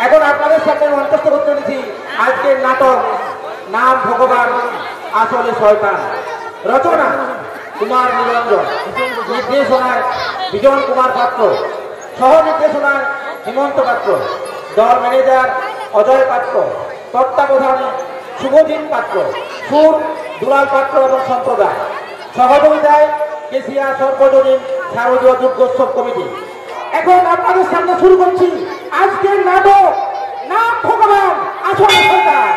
এখন আপনাদের সামনে মঞ্চস্থ করতে চলেছি আজকের নাটক নাম ভগবান আসলে শয়তান। রচনা কুমার নিরঞ্জন, নির্দেশনায় বিজন কুমার পাত্র, সহ নির্দেশনায় হেমন্ত পাত্র, দল ম্যানেজার অজয় পাত্র, তত্ত্বাবধানে শুভজিৎ পাত্র, সুর দুলাল পাত্র এবং সম্প্রদায়, সহযোগিতায় কেশিয়া সর্বজনীন শারদীয় দুর্গোৎসব কমিটি। এখন আপনাদের সামনে শুরু করছি আজকের নাটক নাম ভগবান আসলে শয়তান।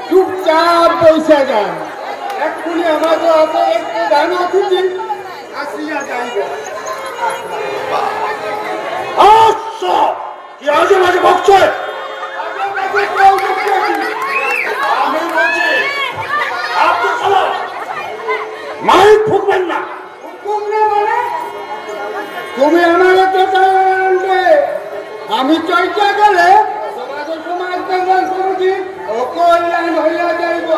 চুপচাপ পয়সা যান, এক্ষুনি আমাদের হাতে একটু দান অতিথি আসিয়া যাইব। কি আজে বাজে বকছে? আমি বলছি আপনি চলো মাইক ফুকবেন না। তুমি আমার আনবে, আমি চর্চা গেলে তোমাদের সমাজ কল্যাণ সমিতি ও কল্যাণ হইয়া যাইব।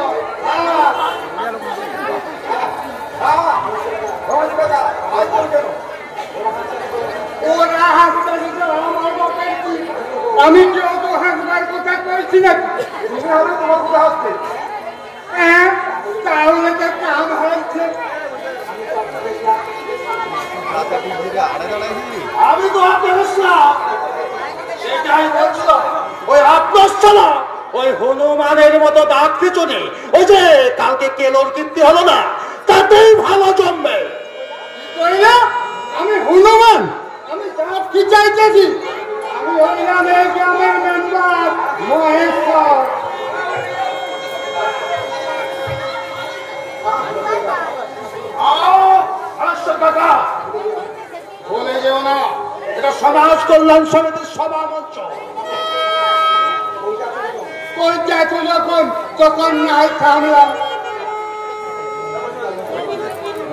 ওরা হাসতে আমি কেউ তো হাসবার কথা কইছি না, তুমি হবে তোমার কথা হাসতে। তাহলে তো কাম হচ্ছে। আমি তো আপনার সেটাই বলছিলাম, ওই আপনার ছাড়া ওই হনুমানের মতো দাঁত পিছনে ওই যে কালকে কেলোর কীর্তি হলো না, তাতেই ভালো জমবে। আমি হনুমান? আমি দাঁত কি চাইতেছি? আমি হইলাম এই গ্রামের মেম্বার মহেশ্বর। বলে যেও না, এটা সমাজ কল্যাণ সমিতির সভা মঞ্চ। যখন তখন নাই থামলাম।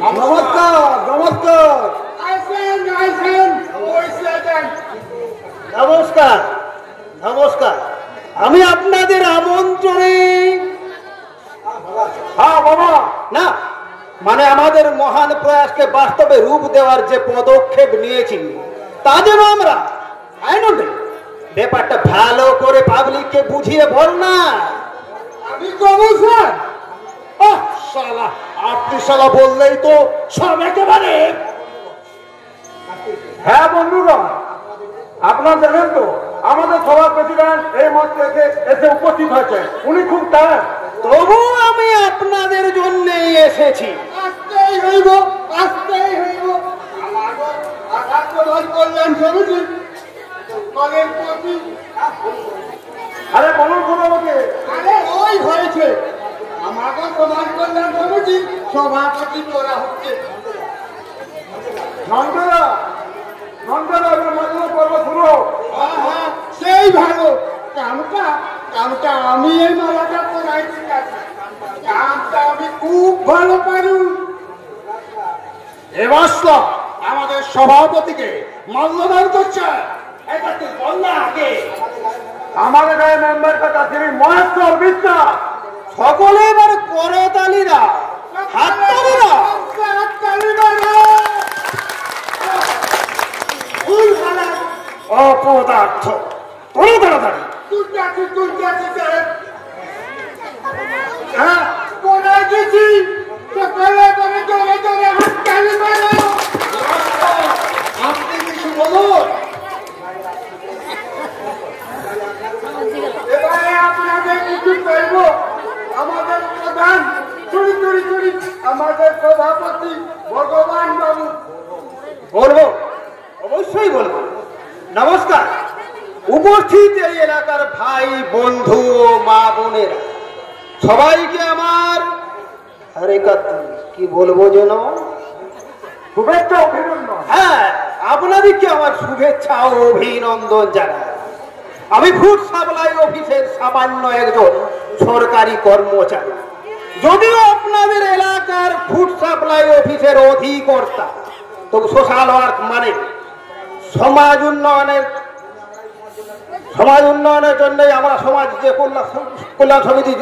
নমস্কার নমস্কার নমস্কার নমস্কার। আমি আপনাদের আমন্ত্রণে হ্যাঁ বাবা না মানে আমাদের মহান প্রয়াসকে বাস্তবে রূপ দেওয়ার যে পদক্ষেপ নিয়েছি তা যেন আমরা ব্যাপারটা ভালো করে পাবলিককে বুঝিয়ে বল না। আমি কবু স্যার। শালা আপনি শালা বললেই তো সব একেবারে। হ্যাঁ বন্ধুরা, আপনার জানেন তো আমাদের সভা প্রেসিডেন্ট এই মঞ্চে এসে উপস্থিত হয়েছে। উনি খুব তার, তবু আমি আপনাদের জন্যই এসেছি। আসতেই হইব, আসতেই হইব। আমার কল্যাণ সমিতি কলের প্রতি। আরে বলুন কোনোকে। আরে ওই হয়েছে আমাকে সমাজ কল্যাণ সমিতি সভাপতি করা হচ্ছে। নন্দরা নন্দরা মাধ্যমে পর্ব শুরু। হ্যাঁ সেই ভালো কামটা আমি এই মালাটা পড়াইছি, কামটা আমি খুব ভালো পারি। এবার আমাদের সভাপতিকে মাল্যদান করছে। এটা তুই বল না আগে। আমাদের গায়ে মেম্বার কথা তিনি মহেশ্বর বিশ্বাস। সকলে এবার করতালিরা হাততালিরা অপদার্থ তোর তাড়াতাড়ি হ্যাঁ পড়াই দিছি সকালে করে জোরে জোরে হাততালি মারো। আপনি কিছু বলুন। এবারে আপনাদের কিছু বলব। আমাদের প্রধান চুরি আমাদের সভাপতি ভগবান বাবু। বলবো, অবশ্যই বলবো। নমস্কার উপস্থিত এই এলাকার ভাই বন্ধু ও মা বোনেরা সবাইকে আমার কি বলবো যেন শুভেচ্ছা অভিনন্দন। হ্যাঁ, আপনাদেরকে আমার শুভেচ্ছা ও অভিনন্দন জানাই। আমি ফুড সাপ্লাই অফিসের সামান্য একজন সরকারি কর্মচারী। যদিও আপনাদের এলাকার ফুড সাপ্লাই অফিসের অধিকর্তা, তবু সোশ্যাল ওয়ার্ক মানে সমাজ উন্নয়নের জন্যই আমরা সমাজ যে কল্যাণ সমিতি।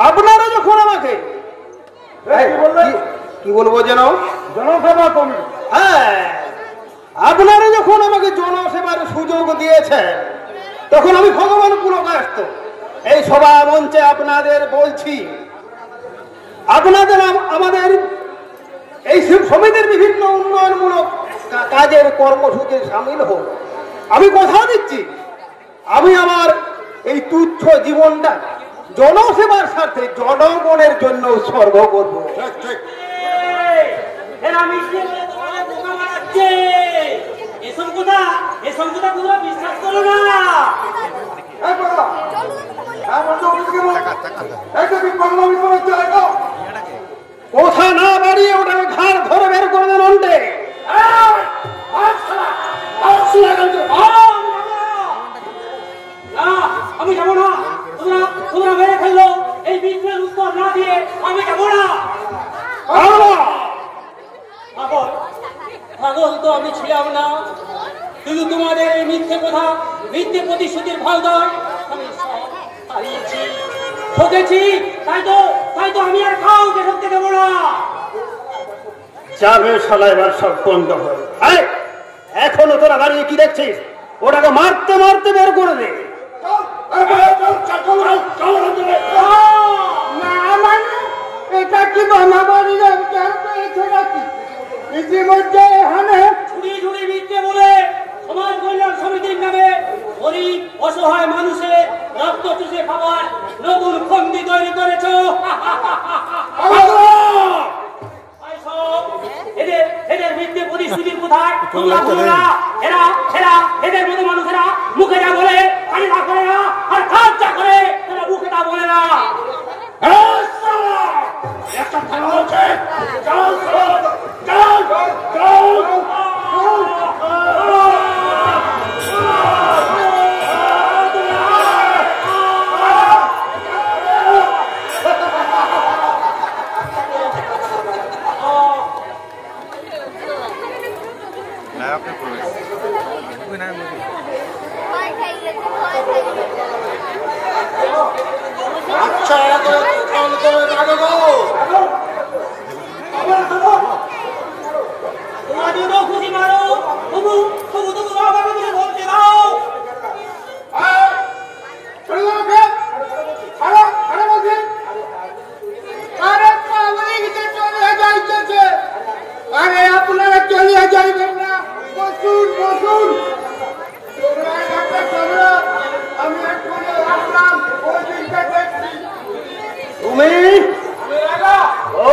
আপনারা যখন আমাকে কি বলবো যেন? জনসভা কমিটি। হ্যাঁ, আপনারা যখন আমাকে জনসেবার সুযোগ দিয়েছেন তখন আমি ভগবান পুরকাস্ত এই সভা মঞ্চে আপনাদের বলছি, আপনাদের আমাদের এই সমিতির বিভিন্ন উন্নয়নমূলক কাজের কর্মসূচির সামিল হোক। আমি কথা দিচ্ছি, আমি আমার এই তুচ্ছ জীবনটা জনসেবার সাথে জনগণের জন্য উৎসর্গ করবো। বিশ্বাস করো না। কথা না বাড়িয়ে ওটাকে ঘাড় ধরে বের করে দেন অন্ডে। আমি যাবো না, তোমরা মেরে ফেললো এই বিদ্রোহের উত্তর না দিয়ে আমি যাবো না। পাগল তো আমি ছিলাম না, কিন্তু তোমাদের এই মিথ্যে কথা, মিথ্যে প্রতিশ্রুতির ভয় দয় আমি হারিয়েছি, ঠকেছি। তাই তো আমি আর কাউকে ঠকতে দেবো না। যাবে শালা, এবার সব বন্ধ হয়। এখনো তোরা দাঁড়িয়ে কি দেখছিস? ওটাকে মারতে মারতে বের করে দে। এটা কি বানাবাড়ি নাকি? ইতিমধ্যে এখানে ছুরি ছুরি মিথ্যে বলে সমাজ কল্যাণ সমিতির নামে গরিব অসহায় মানুষের রক্ত চুষে খাবার নতুন ফন্দি তৈরি করেছ। এদের মিথ্যে প্রতিশ্রুতির কোথায় এদের মতো মানুষেরা মুখে যা বলে কানে তা করে না, আর কাজ যা করে তারা মুখে তা বলে না। একটা খেলা হচ্ছে, চল চল চল চল। আচ্ছা তোমাদের খুশি মারো, তবু তবু তবু আমাকে কিছু বলতে দাও। আরে আপনারা চলিয়ে যাইবেন না, বসুন বসুন। আমি এক্ষুনি আসলাম, ওই দিকটা দেখছি। তুমি? ও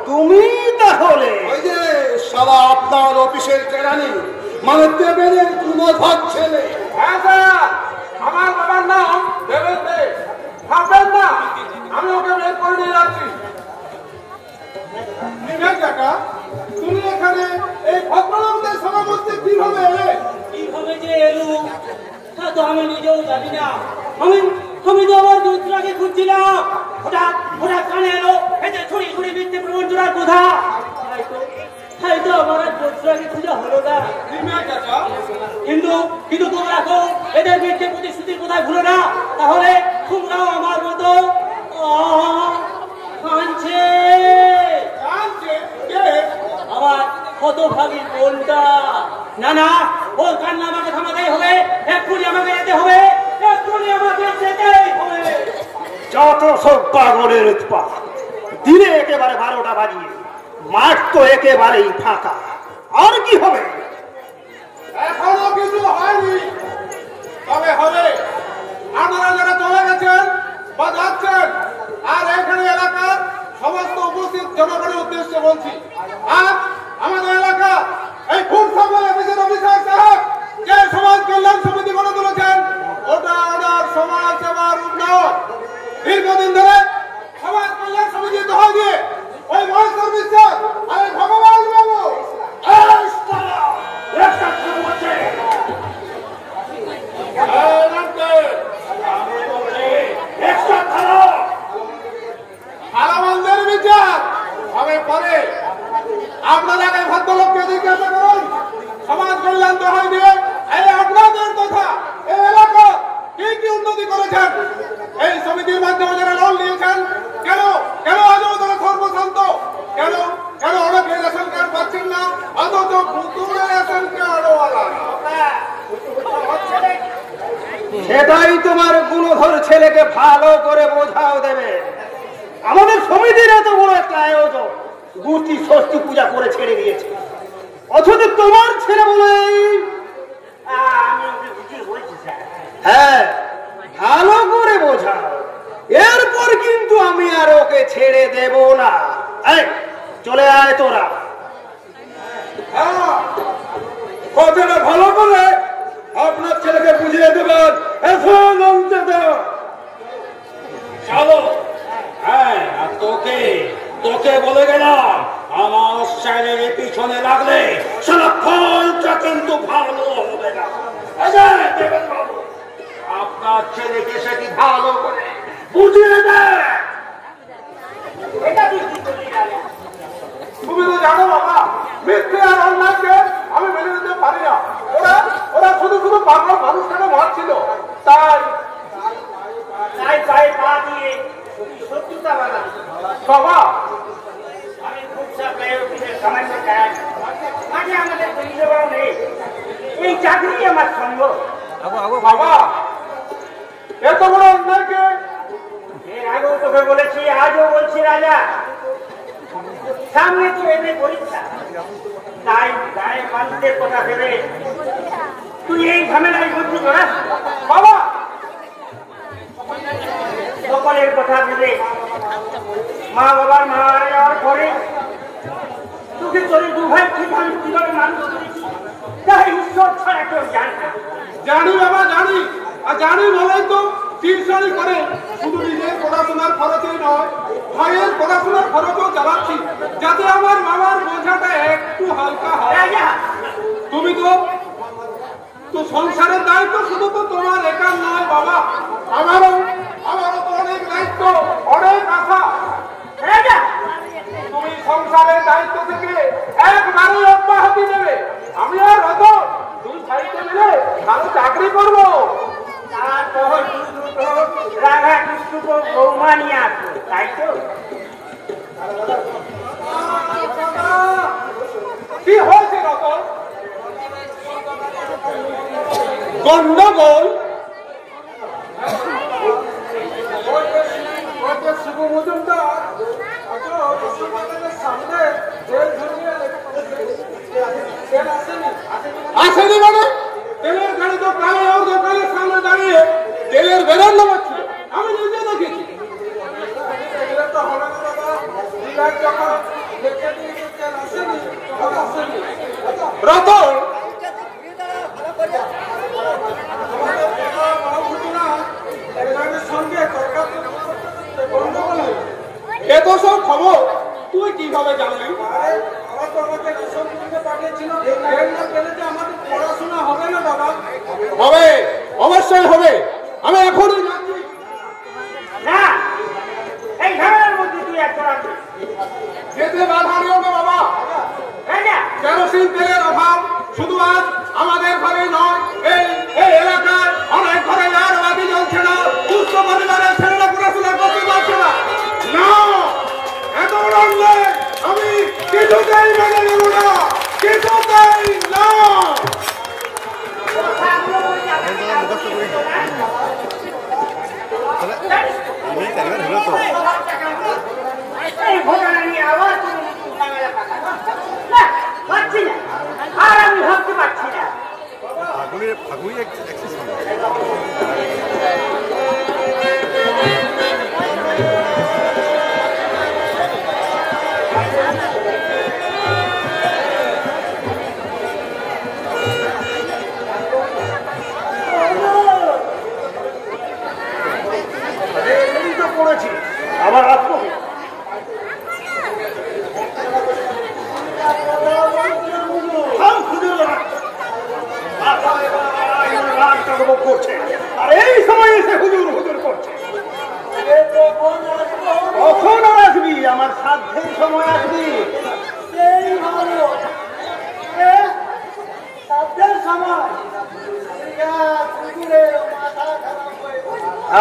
তুমি তাহলে ওই যে সারা আপনার অফিসের কেরানি, মানে দেবেনের কুমধক ছেলে। হ্যাঁ স্যার, আমার বাবার নাম দেবেন দে। ভাববেন না আমি ওকে বের করে নিয়ে যাচ্ছি। কাকা, তুমি এখানে এই ভদ্রলোকদের সমাবর্তে কিভাবে এলে? কিভাবে যে এলো তা তো আমি নিজেও জানি না। আমি তো আমার দুধটাকে খুঁজছিলাম, হঠাৎ কানে এলো এতে ছুরি ছুরি মিথ্যে প্রবঞ্চনার কথা। তাই তো আমার আর দুধটাকে খুঁজে হলো না। কিন্তু তোমরা তো এদের মিথ্যে প্রতিশ্রুতির কোথায় ভুলো না, তাহলে তোমরাও আমার মতো কাঁদছে। আমার হতভাগী বোনটা। না না, ওর কান্না আমাকে থামাতেই হবে, এক্ষুনি আমাকে যেতে হবে, এক্ষুনি আমাকে যেতেই হবে। যত সব পাগলের উৎপাত, দিনে একেবারে 12টা বাজিয়ে, মাঠ তো একেবারেই ফাঁকা, আর কি হবে? এখনো কিছু হয়নি, তবে হবে। আপনারা যারা চলে গেছেন বা যাচ্ছেন, আর এখানে এলাকার সমস্ত উপস্থিত জনগণের উদ্দেশ্যে বলছি, আজ আমাদের এলাকা এই ফুড সাপ্লাই অফিসের অফিসার সাহেব যে সমাজ কল্যাণ সমিতি গড়ে তুলেছেন, ওটা ওনার সমাজ সেবার উন্নয়ন। দীর্ঘদিন ধরে সমাজ কল্যাণ সমিতি দোহাই দিয়ে ওই মহেশ্বর বিশ্বাস আর ভগবান বাবু আলামানদের বিচার হবে পরে। আপনারা এই ভদ্রলোককে জিজ্ঞাসা করুন, সমাজ কল্যাণ দোহাই দিয়ে এই আপনাদের তথা এই এলাকা কি কি উন্নতি করেছেন, এই সমিতির মাধ্যমে যারা লোন নিয়েছেন, কেন কেন আজও তারা সর্বসাধারণ ছেলেকে ভালো করে বোঝাও দেবে। আমাদের সমিতির এত বড় একটা আয়োজন, গুটি ষষ্ঠী পূজা করে ছেড়ে দিয়েছে, অথচ তোমার ছেলে বলে আমি ওকে বুঝিয়ে বলছি স্যার। হ্যাঁ, ভালো করে বোঝাও, এরপর কিন্তু আমি আর ওকে ছেড়ে দেব না। এই, চলে আয় তোরা। হ্যাঁ, কথাটা ভালো করে আপনার ছেলেকে বুঝিয়ে দেবেন। এসো নামতে দাও। চলো। হ্যাঁ, আর তোকে তোকে বলে গেলাম, আমার স্যারের পিছনে লাগলে সারা ফলটা কিন্তু ভালো হবে না। আপনার ছেলেকে সেটি ভালো করে বুঝিয়ে দেয়। এটা তুই কি করলি রাজা? তুমি তো জানো বাবা, মিথ্যে আর অন্যায়কে আমি মেনে নিতে পারি না। ওরা ওরা শুধু শুধু পাগল মানুষটাকে মারছিল, তাই তাই পায়ে পা দিয়ে শত্রুতা বানাবি। বাবা আমি খুব সাপ্লাই অফিসের সামান্য কাজ, মাঝে আমাদের পরিষেবাও নেই। এই চাকরি আমার সঙ্গ। বাবা, এত বড় অন্যায়কে এর আগেও তোকে বলেছি, আজও বলছি রাজা, সামনে তো এনে পরীক্ষা, তাই গায়ে মানুষের কথা ভেবে তুই এই ঝামেলায় বুদ্ধি করাস। বাবা সকলের কথা ভেবে মা বাবার মারা যাওয়ার পরে তোকে তোরে দু ভাই ঠিক আমি কিভাবে মানুষ করেছি, তাই ঈশ্বর ছাড়া কেউ জানে না। জানি বাবা, জানি, আর জানি বলেই তো টিউশনি করে শুধু নিজের পড়াশোনার খরচই নয়, ভাইয়ের পড়াশোনার খরচও চালাচ্ছি, যাতে আমার বাবার বোঝাটা একটু হালকা হয়। রাজা, তুমি তো সংসারের দায়িত্ব শুধু তো তোমার একার নয় বাবা, আমারও তো অনেক দায়িত্ব, অনেক আশা। রাজা, তুমি সংসারের দায়িত্ব থেকে একবারই অব্যাহতি দেবে। আমি আর রতন দুই ভাইকে মিলে ভালো চাকরি করবো। তারপর দুটো রাধা কৃষ্ণকে বৌমা নিয়ে আসবো, তাই তো? কি হয়েছে রতন? গন্ডগোল? শিবু মজুমদার সামনে আসেনি মানে? তেলের গাড়ি তো প্রায় ওর দোকানের সামনে দাঁড়িয়ে তেলের বেরোন নামাচ্ছিল, আমি নিজে দেখেছি। রতন, এত সব খবর তুই কিভাবে জানলি? হবে, অবশ্যই হবে। আমি এখনই যাচ্ছি। না, এই ঝামেলার মধ্যে তুই একটা রাখবি। যেতে বাধা দিও না বাবা। রাজা, কেরোসিন তেলের অভাব শুধু আজ আমাদের ঘরে নয়, এই এলাকায় অনেক ঘরে আর বাতি জ্বলছে না, দুস্থ পরিবারের ছেলেরা পড়াশোনা করতে পারছে না। না, এত বড় অন্যায় আমি কিছুতেই মেনে নেব না, কিছুতেই না। এই ঘটনা নিয়ে আবার তুমি ঝামেলা পাকাবো? না, পারছি না, আর আমি ভাবতে পারছি না। ফাগুনি এক্সেস পড়েছি আবার আত্মহত্যা। করছে আর এই সময় এসে হুজুর হুজুর করছে। কখন আর আসবি? আমার সাধ্যের সময় আসবি।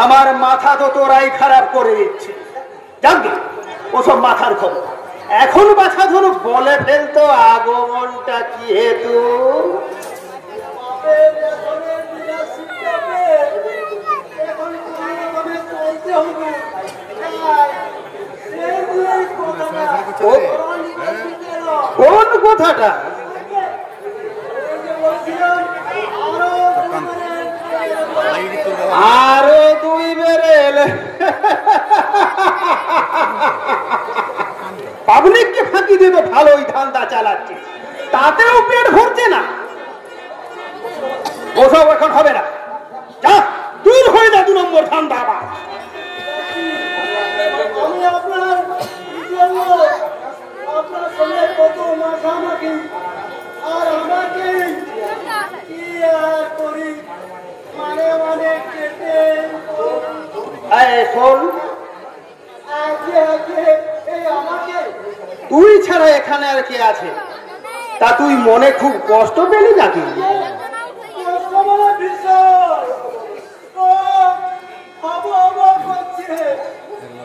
আমার মাথা তো তোরাই খারাপ করে দিচ্ছে। জানবি ওসব মাথার খবর। এখন বাছা ধরু বলে ফেলতো আগমনটা কি হেতু। কোন কথাটা? আরো 2 বেরেল। পাবলিককে ফাঁকি দেবে ভালোই ধান্দা চালাচ্ছে, তাতেও পেট ভরছে না। ওসব এখন হবে না, যা দূর হয়ে যা 2 নম্বর ধান্দা। আবার আমি আপনার সঙ্গে কত মাখামাখি, আর আমাকে কি আর করি, মানে মানে কেটে শোন, আমাকে তুই ছাড়া এখানে আর কে আছে? তা তুই মনে খুব কষ্ট পেলি নাকি?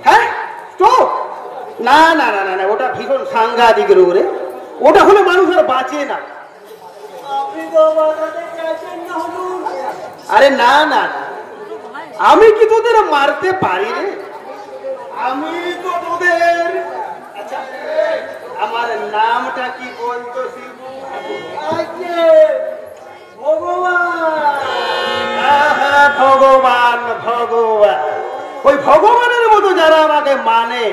হ্যাঁ, না না না না, ওটা ভীষণ সাংঘাতিক রোগ রে। ওটা হলে মানুষ আর বাঁচে না। আরে না না, আমি কি তোদের মারতে পারি রে? আমি তো তোদের, আচ্ছা আমার নামটা কি বলতো শিবু? ভগবান ভগবান, ওই ভগবানের মতো যারা আমাকে মানে,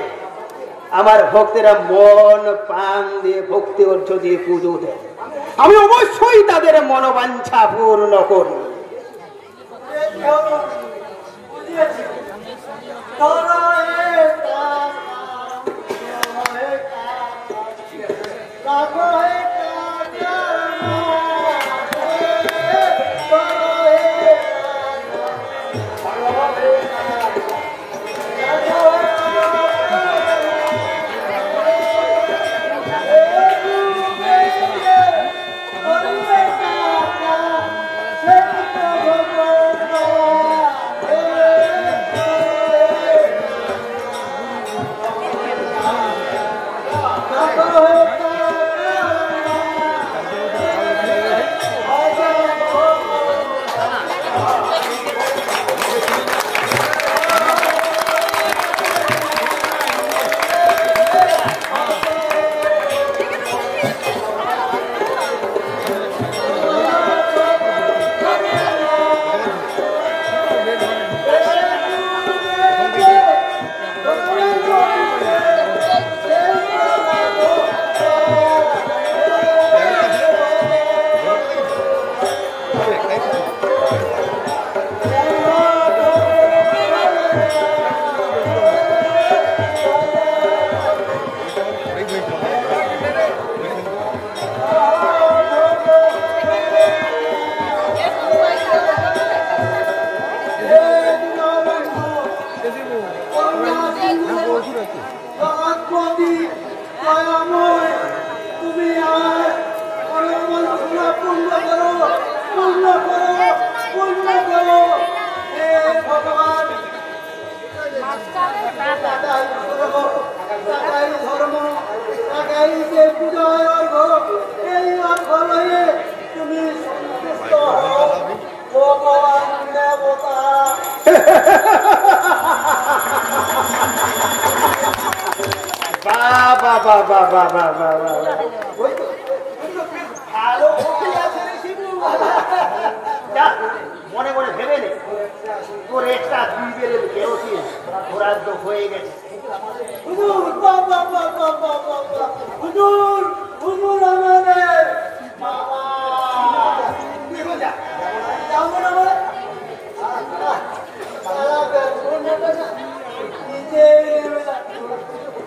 আমার ভক্তেরা মন প্রাণ দিয়ে ভক্তি অর্থ দিয়ে পুজো দেয়, আমি অবশ্যই তাদের মনোবাঞ্ছা পূর্ণ করি। মনে মনে ভেবে নে, তোর একটা 2 বেরেল কেরোসিন বরাদ্দ হয়ে গেছে।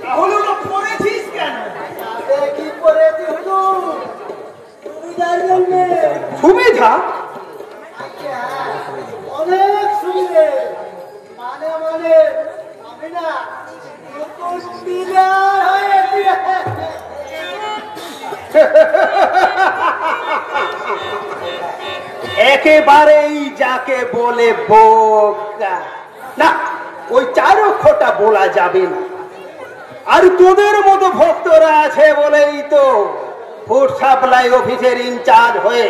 তাহলে ওটা পড়েছিস কেন? কি করেছি হুজুর? সুবিধা অনেক সুবিধে, মানে মানে আমি না একেবারেই যাকে বলে বোকা। না, ওই 4 অক্ষরটা বলা যাবে না। আর তোদের মতো ভক্তরা আছে বলেই তো ফুড সাপ্লাই অফিসের ইনচার্জ হয়ে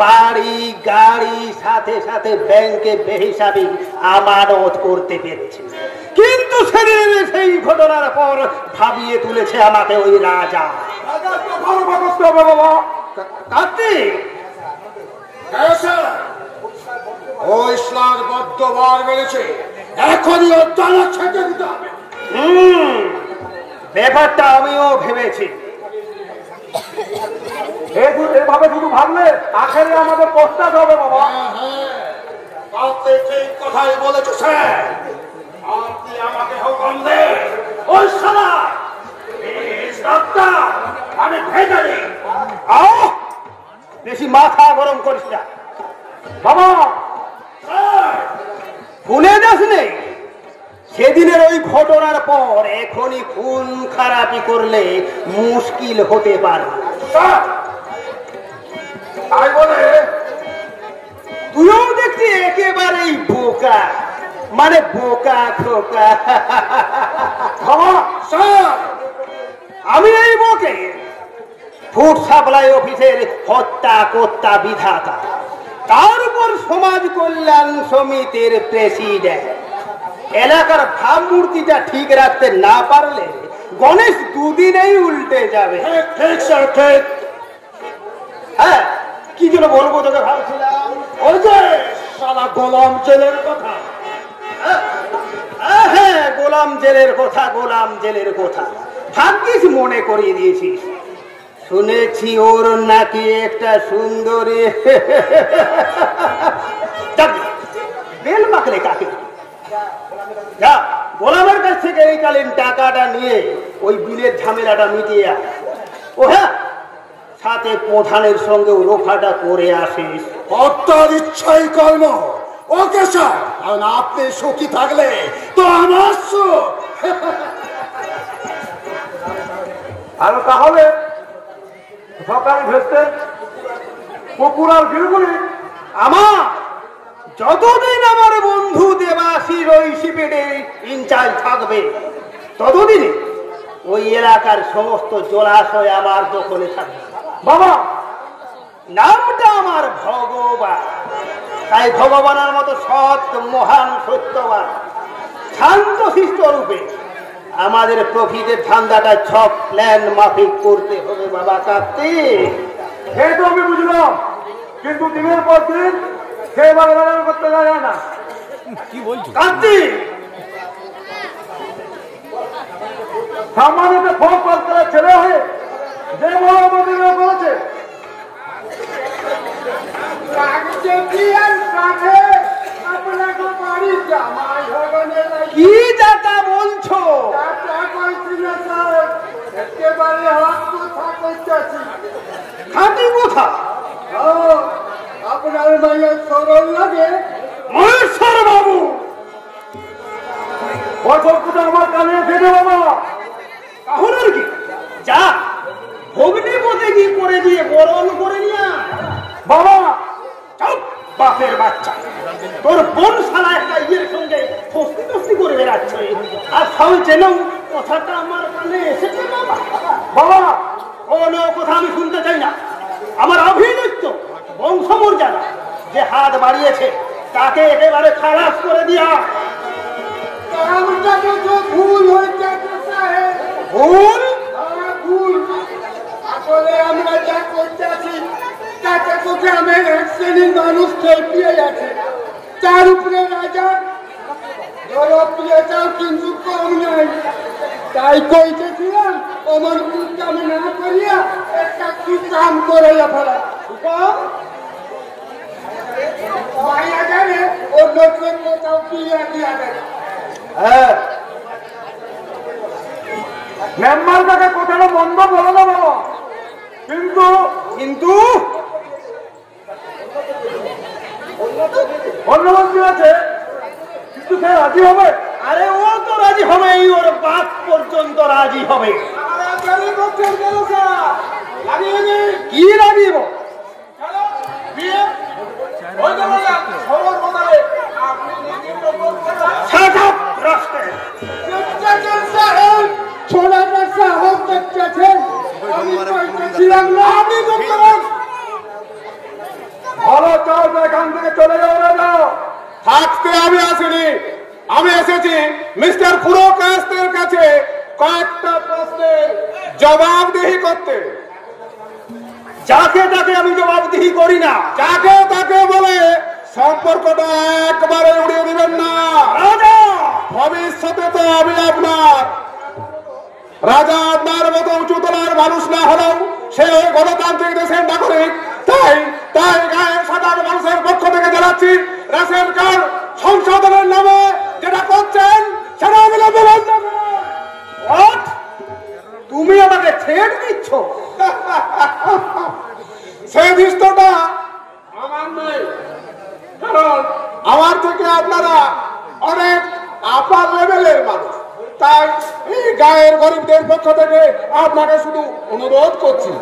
বাড়ি গাড়ি সাথে সাথে ব্যাংকে বেহিসাবি আমানত করতে পেরেছি। কিন্তু সেদিন সেই ঘটনার পর ভাবিয়ে তুলেছে আমাকে ওই রাজা। কার্তিক, ওই শ্লাঘ বদ্ধবার বেড়েছে, এখনই ওর ডানা ছেঁটে দিতে হবে। ব্যাপারটা আমিও ভেবেছি। এভাবে শুধু ভাবলে আখেরে আমাদের পস্তাদ হবে বাবা। আপনি ঠিক কথাই বলেছে স্যার। আপনি আমাকে হুকুম দেন, ওই শালা আমি ভেতরে বেশি মাথা গরম করিস না বাবা। ভুলে যাস নেই সেদিনের ওই ঘটনার পর এখনই খুন খারাপি করলে মুশকিল হতে পারে। তাই বলে তুইও দেখছি একেবারেই বোকা, মানে বোকা খোকা। বাবা স্যার, আমি এই বকে ফুড সাপ্লাই অফিসের হত্যা কর্তা বিধাতা, তার উপর সমাজ কল্যাণ সমিতির প্রেসিডেন্ট। এলাকার ভাবমূর্তিটা ঠিক রাখতে না পারলে গণেশ দুদিনেই উল্টে যাবে। ঠিক স্যার, ঠিক। হ্যাঁ, কি জন্য বলবো তোকে ভাবছিলাম, ওই যে শালা গোলাম জেলের কথা। হ্যাঁ, গোলাম জেলের কথা, গোলাম জেলের কথা ভাগ্যিস মনে করিয়ে দিয়েছিস। শুনেছি ওর নাকি একটা সুন্দরী বেল মাকলে কাকে। যা, গোলামের কাছ থেকে এই কালীন টাকাটা নিয়ে ওই বিলের ঝামেলাটা মিটিয়ে আয়। ও হ্যাঁ, সাথে প্রধানের সঙ্গে রোফাটা করে আসিস। হত্যার ইচ্ছাই কর্ম। ওকে স্যার, কারণ আপনি সুখী থাকলে তো আমার সুখ। আর তাহলে সকালে ভেসতে পুকুর আর বিলগুলি আমার যতদিন আমার বন্ধু দেবাশীর ওই শিবিরের ইনচার্জ থাকবে ততদিনে ওই এলাকার সমস্ত জলাশয় আমার দখলে থাকবে। বাবা, নামটা আমার ভগবান, তাই ভগবানের মতো সৎ মহান সত্যবান শান্ত শিষ্ট রূপে আমাদের প্রফিটের ধান্দাটা সব প্ল্যান মাফিক করতে হবে বাবা কার্তিক। সে তো আমি বুঝলাম, কিন্তু দিনের পর দিন সে বাগান করতে যায় না। কি বলছো কার্তিক, সামান্য ফোন করার ছেলে হয়ে যে বড় আমাদের বলেছে কি যাতা বলছো? খাঁটি কথা। আপনার মায়ের সরল লাগে মহেশ্বর বাবু, ওই গল্পটা আমার কানে ফেলে বাবা। তাহলে কি যা ভগ্নি পথে কি করে দিয়ে বরণ করে নিয়া। বাবা, চুপ বাপের বাচ্চা, তোর বোন শালা একটা ইয়ের সঙ্গে ফস্তি ফস্তি করে বেড়াচ্ছে, আর সবাই জেনেও কথাটা আমার কানে এসেছে বাবা। বাবা, কোনো কথা আমি শুনতে চাই না। আমার অভিনৃত্য বংশমর্যাদা যে হাত বাড়িয়েছে তাকে একেবারে খালাস করে দিয়া। ভুল হয়েছে ভুল ভুল। আসলে আমরা যা করতেছি তাতে তো গ্রামের এক শ্রেণীর মানুষ খেপিয়ে আছে, তার উপরে রাজা জনপ্রিয়তাও কিন্তু কম নাই। তাই কইতেছিলাম আমার ভুল কাম না করিয়া একটা কি কাম করে ফেলা মাইয়া জানে ওর লোকের কোথাও পিয়া দিয়া দেয়। হ্যাঁ, মেম্বার কাকে কোথাও বন্ধ বলো না বাবা, কিন্তু কিন্তু অন্য মন্ত্রী আছে, কিন্তু সে রাজি হবে। আরে ও তো রাজি হবে, ওর বাপ পর্যন্ত রাজি হবে। কি রাজিব? ছোড়াটা সাহস দেখতেছেন আপনি চুপ করুন। ভালো চাও তো এখান থেকে চলে যাও রাজা। থাকতে আমি আসিনি, আমি এসেছি মিস্টার পুরকাস্তের কাছে কয়েকটা প্রশ্নের জবাবদিহি করতে। যাকে তাকে আমি জবাবদিহি করি না। যাকে তাকে বলে সম্পর্কটা একবারে উড়িয়ে দিবেন না রাজা, ভবিষ্যতে তো আমি আপনার রাজা, আপনার মতো উঁচুতলার মানুষ না হলেও সে ওই গণতান্ত্রিক দেশের নাগরিক। তাই তাই গায়ের সাধারণ মানুষের পক্ষ থেকে জানাচ্ছি, রেশন কার্ড সংশোধনের নামে যেটা করছেন সেটা অবিলম্বে বন্ধ করুন। What? তুমি আমাকে ছেড় দিচ্ছ? সেই দৃশ্যটা আমার নেই, কারণ আমার থেকে আপনারা অনেক আপার লেভেলের মানুষ। তাই এই গায়ের গরিবদের পক্ষ থেকে আপনাকে শুধু অনুরোধ করছি,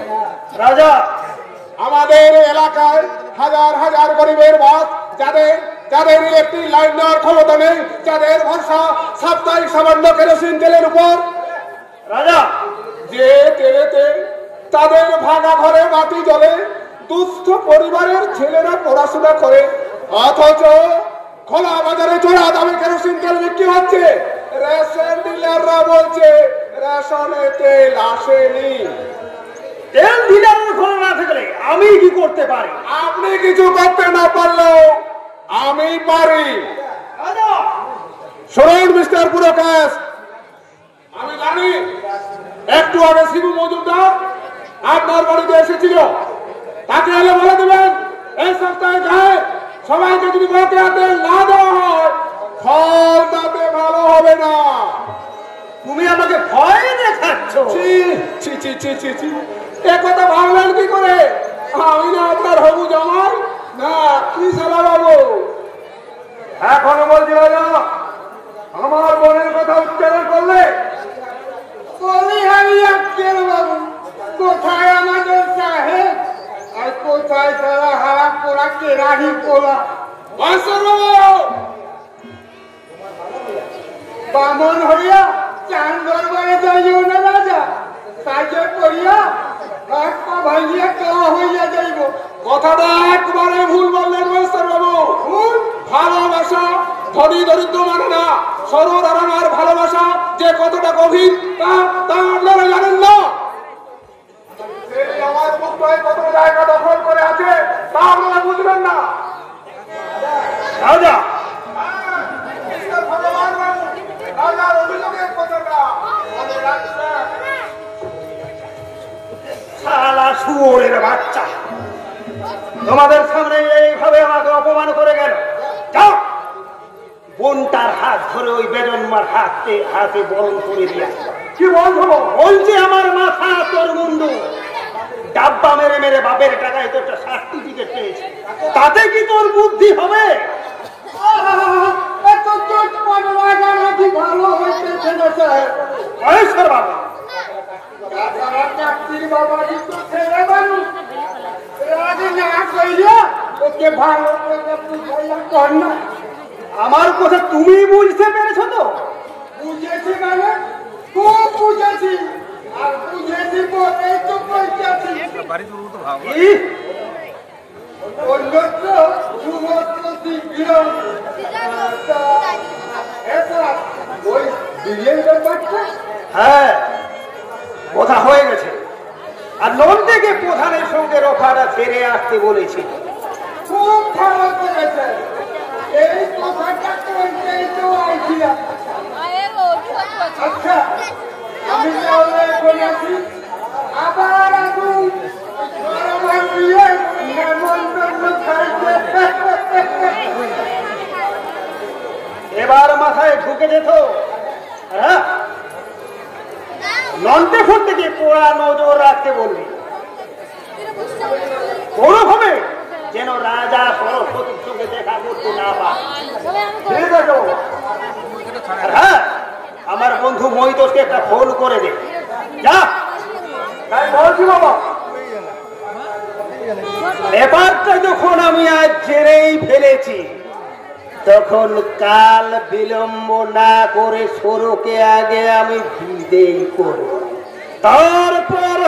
রাজা, আমাদের এলাকায় হাজার হাজার গরিবের বাস, যাদের যাদের ইলেকট্রিক লাইন নেওয়ার ক্ষমতা নেই, যাদের ভরসা সাপ্তাহিক সামান্য কেরোসিন তেলের উপর, রাজা, যে তেলেতে তাদের ভাঙা ঘরে বাতি জ্বলে, দুস্থ পরিবারের ছেলেরা পড়াশোনা করে, অথচ খোলা বাজারে চড়া দামে কেরোসিন তেল বিক্রি হচ্ছে। রেশন ডিলাররা বলছে রেশনে তেল আসেনি। তেল ডিলারের ঘরে না থাকলে আমি কি করতে পারি? আপনি কিছু করতে না পারলেও আমি পারি। রাজা, শুনুন মিস্টার পুরকাশ, আমি জানি একটু আগে শিবু মজুমদার আপনার বাড়িতে এসেছিল। তাকে এলে বলে দেবেন এই সপ্তাহে গায়ে সবাইকে যদি বকেয়া তেল না দেওয়া হয় ফল তাতে ভালো হবে না। তুমি আমাকে ভয় দেখাচ্ছ? ছি ছি ছি ছি ছি ছি, এ কথা ভাবলেন কি করে? আমি না আপনার হবু জামাই না কি সালা বাবু? এখনো বলছি রাজা, আমার বোনের কথা উচ্চারণ করলে বলি আমি আজকের বাবু, কোথায় আমাদের সাহেব আর কোথায় তারা হারা পোড়া কেরানি পোড়া? বামন হইয়া চান দরবারে যাইও না রাজা, কাজে করিয়া হাত পা ভাঙিয়া কেওয়া হইয়া যাইব। কথাটা একবারে ভুল বললেন মাস্টার বাবু। ভালোবাসা ধনী দরিদ্র মানে না, সর্বধারণার ভালোবাসা যে কতটা গভীর তা তা আপনারা জানেন না। আমার মুখটায় কত জায়গা দখল করে আছে তা আপনারা বুঝবেন না। রাজা, ভগবান বাবু, রাজার অভিযোগের কথাটা মনে রাখবেন। শালা শুয়োরের বাচ্চা, তোমাদের সামনে এইভাবে আমাকে অপমান করে গেল। যাও, বোনটার হাত ধরে ওই বেদনমার হাতে বরণ করে দিয়া। কি বলছো? বলছি আমার মাথা তোর মুন্ডু। ডাব্বা মেরে মেরে বাপের টাকায় তো একটা সার্টিফিকেট পেয়েছে, তাতে কি তোর বুদ্ধি হবে? এত চটপট রাজা নাকি ভালো হইতেছে না সাহেব। বয়স্কর বাবা, তাছাড়া চাকরির বাবা কিন্তু ছেলে মানুষ, রাজা না কইলে ওকে ভালো করে বুঝাইয়া কর না। আমার কথা তুমি বুঝতে পেরেছো তো? বুঝেছি মানে খুব বুঝেছি, আর বুঝেছি বলেই তো কইতেছি। ইহ, অন্যত্র সমস্ত শীঘ্র ওই বিলিয়ন ব্যাপারটা হ্যাঁ, কথা হয়ে গেছে। আর নন্দেকে প্রধানের সঙ্গে রফাটা ছেড়ে আসতে বলেছি। খুব ভালো করেছে। এই কথাটা কইতেই তো আইছিলাম। আচ্ছা, আমি তাহলে এখন আছি, আবার আসুন আমার বিয়ে নেমন্তন্ন খাইতে। এবার মাথায় ঢুকে যেত। হ্যাঁ, নন্টে ফুটতে গিয়ে পোড়া নজর রাখতে বলবি, কোনোভাবে যেন রাজা সরস্বতীর সঙ্গে দেখা করতে না পায়। ঠিক আছে? আর হ্যাঁ, আমার বন্ধু মহিতোষকে একটা ফোন করে দে। যা, তাই বলছি বাবা। ব্যাপারটা যখন আমি আজ জেনেই ফেলেছি, তখন কাল বিলম্ব না করে সরকে আগে আমি বিদেয় করব, তারপর